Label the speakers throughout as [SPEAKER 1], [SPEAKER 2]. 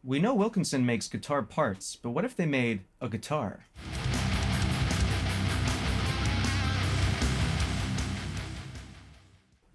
[SPEAKER 1] We know Wilkinson makes guitar parts, but what if they made a guitar?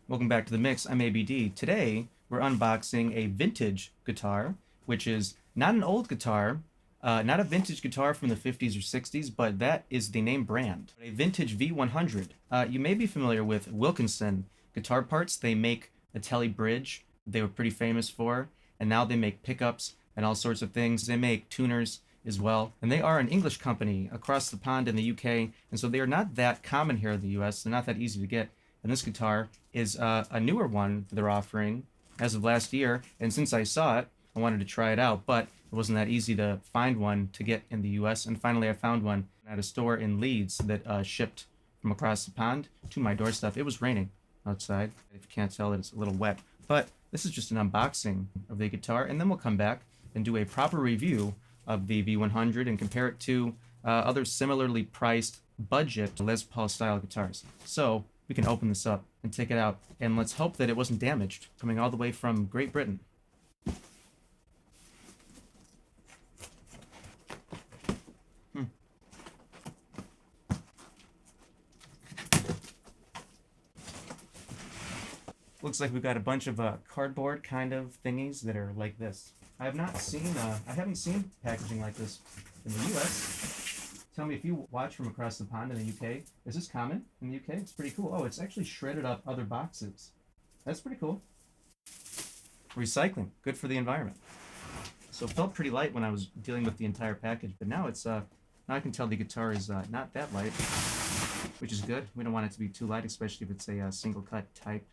[SPEAKER 1] Welcome back to the mix. I'm ABD. Today, we're unboxing a vintage guitar, which is not an old guitar, not a vintage guitar from the 50s or 60s, but that is the name brand. A vintage V100. You may be familiar with Wilkinson guitar parts. They make a Telly bridge they were pretty famous for, and now they make pickups and all sorts of things. They make tuners as well, and they are an English company across the pond in the UK, and so they are not that common here in the US. They're not that easy to get. And this guitar is a newer one that they're offering as of last year. And since I saw it, I wanted to try it out, but it wasn't that easy to find one to get in the US. And finally, I found one at a store in Leeds that shipped from across the pond to my doorstep. It was raining outside. If you can't tell, it's a little wet. But this is just an unboxing of the guitar, and then we'll come back and do a proper review of the V100 and compare it to other similarly priced budget Les Paul style guitars. So we can open this up and take it out, and let's hope that it wasn't damaged, coming all the way from Great Britain. Looks like we've got a bunch of cardboard kind of thingies that are like this. I haven't seen packaging like this in the US. Tell me if you watch from across the pond in the UK. Is this common in the UK? It's pretty cool. Oh, it's actually shredded up other boxes. That's pretty cool. Recycling, good for the environment. So it felt pretty light when I was dealing with the entire package, but now it's now I can tell the guitar is not that light, which is good. We don't want it to be too light, especially if it's a single cut type.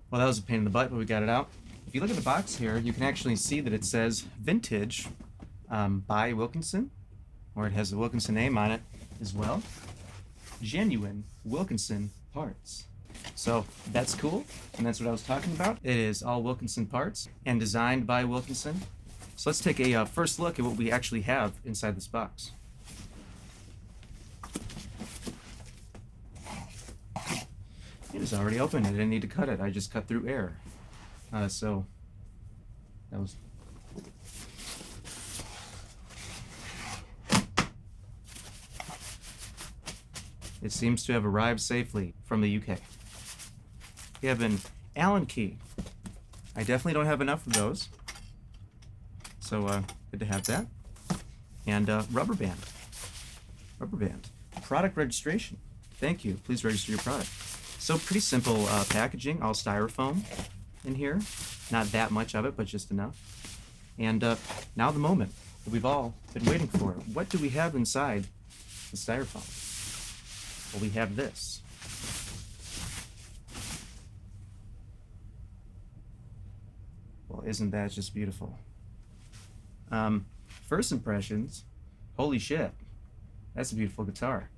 [SPEAKER 1] Well, that was a pain in the butt, but we got it out. If you look at the box here, you can actually see that it says Vintage by Wilkinson, or it has the Wilkinson name on it as well. Genuine Wilkinson parts. So that's cool, and that's what I was talking about. It is all Wilkinson parts and designed by Wilkinson. So let's take a first look at what we actually have inside this box. It is already open. I didn't need to cut it. I just cut through air. So that was. It seems to have arrived safely from the UK. We have an Allen key. I definitely don't have enough of those. So good to have that. And rubber band. Rubber band. Product registration. Thank you. Please register your product. So pretty simple packaging, all styrofoam in here. Not that much of it, but just enough. And now the moment that we've all been waiting for. What do we have inside the styrofoam? Well, we have this. Well, isn't that just beautiful? First impressions, holy shit, that's a beautiful guitar.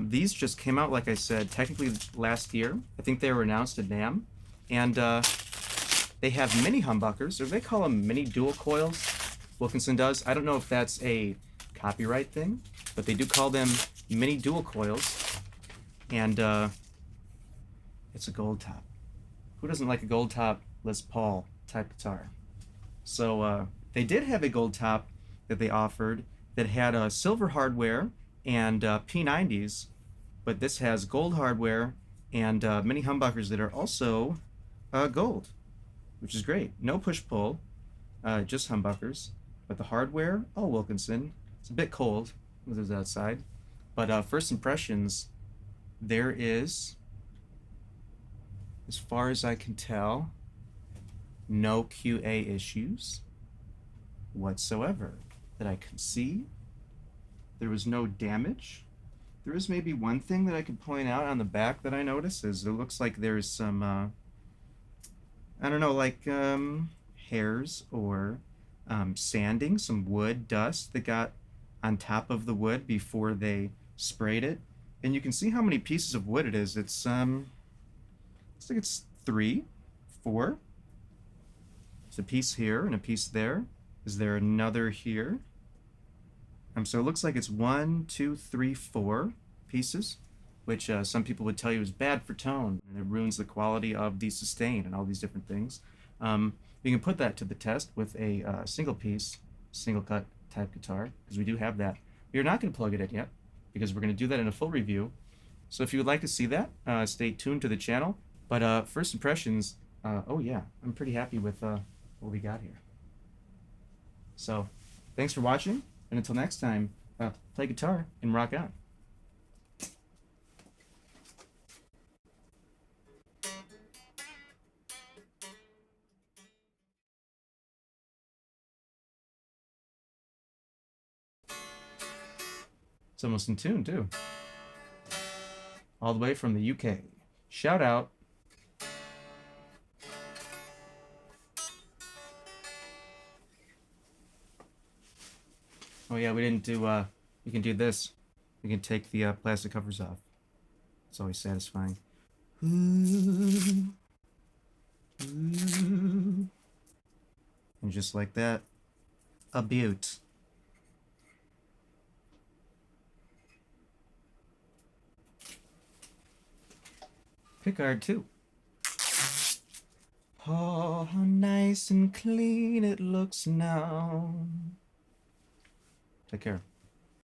[SPEAKER 1] These just came out, like I said, technically last year. I think they were announced at NAMM. And they have mini humbuckers, or they call them mini dual coils. Wilkinson does. I don't know if that's a copyright thing, but they do call them mini dual coils. And it's a gold top. Who doesn't like a gold top Les Paul type guitar? So they did have a gold top that they offered that had silver hardware and P90s, but this has gold hardware and mini humbuckers that are also gold, which is great. No push-pull, just humbuckers. But the hardware, oh, Wilkinson, it's a bit cold with it outside. But first impressions, there is, as far as I can tell, no QA issues whatsoever that I can see. There was no damage. There is maybe one thing that I could point out on the back that I noticed is it looks like there's some, I don't know, like hairs or sanding, some wood dust that got on top of the wood before they sprayed it. And you can see how many pieces of wood it is. It's like it's 3, 4. There's a piece here and a piece there. Is there another here? So it looks like it's 1, 2, 3, 4 pieces. which some people would tell you is bad for tone, and it ruins the quality of the sustain and all these different things. You can put that to the test with a single piece, single cut type guitar, because we do have that. We are not going to plug it in yet, because we're going to do that in a full review. So if you would like to see that, stay tuned to the channel. But first impressions, oh yeah, I'm pretty happy with what we got here. So thanks for watching, and until next time, play guitar and rock on. It's almost in tune, too. All the way from the UK. Shout out. Oh yeah, we didn't do, we can do this. We can take the plastic covers off. It's always satisfying. Ooh. Ooh. And just like that, a beaut. Pickguard too. Oh, how nice and clean it looks now. Take care.